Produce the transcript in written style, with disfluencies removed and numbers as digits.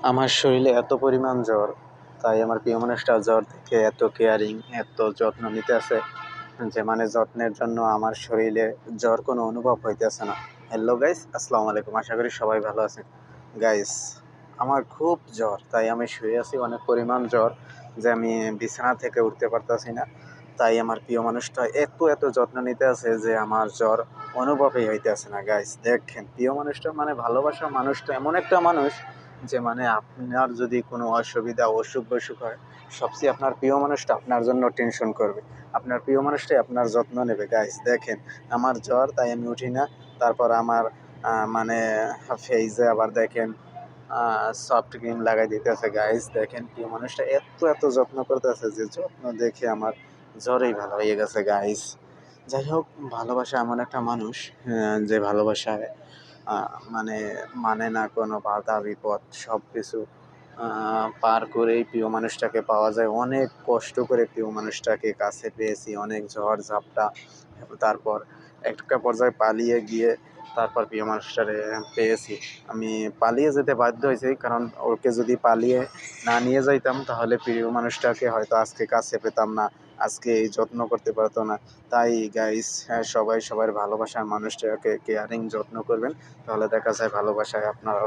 আমার শরীরে এত পরিমাণ জ্বর, তাই আমার প্রিয় মানুষটা জ্বর থেকে এত কেয়ারিং, এত যত্ন নিতেছে যে যত্নের জন্য আমার শরীরে জ্বর কোনো অনুভব হইতেছে না। হ্যালো গাইস, আসসালামু আলাইকুম। আশা করি সবাই ভালো আছেন। গাইস, আমার খুব জ্বর, তাই আমি শুয়ে আছি। অনেক পরিমাণ জ্বর যে আমি বিছানা থেকে উঠতে পারতাছি না। তাই আমার প্রিয় মানুষটা এত যত্ন নিতে আছে যে আমার জ্বর অনুভবই হইতেছে না। গাইস দেখেন, প্রিয় মানুষটা ভালোবাসা মানুষটা এমন একটা মানুষ যে আপনার যদি কোনো অসুবিধা অসুখ বিসুখ হয়, সবচেয়ে আপনার প্রিয় মানুষটা আপনার জন্য টেনশন করবে। আপনার প্রিয় মানুষটাই আপনার যত্ন নেবে। গাইস দেখেন, আমার জ্বর, তাই আমি উঠি না। তারপর আমার ফেইসে আবার দেখেন সফট ক্রিম লাগাই দিতেছে। গাইস দেখেন, প্রিয় মানুষটা এত যত্ন করতেছে যে যত্ন দেখে আমার জ্বরেই ভালো হয়ে গেছে। গাইস যাই হোক, ভালোবাসা এমন একটা মানুষ যে ভালোবাসায় মানে না কোনো বাধা বিপদ, সব কিছু পার করেই প্রিয় মানুষটাকে পাওয়া যায়। অনেক কষ্ট করে প্রিয় মানুষটাকে কাছে পেয়েছি, অনেক ঝড় ঝাপটা, তারপর একটা পর্যায়ে পালিয়ে গিয়ে তারপর প্রিয় মানুষটারে পেয়েছি। আমি পালিয়ে যেতে বাধ্য হয়েছি, কারণ ওকে যদি পালিয়ে না নিয়ে যাইতাম তাহলে প্রিয় মানুষটাকে হয়তো আজকে কাছে পেতাম না, আজকে এই যত্ন করতে পারতো না। তাই গাইস, সবাই সবার ভালোবাসার মানুষটাকে কেয়ারিং যত্ন করবেন, তাহলে দেখা যায় ভালোবাসায় আপনারা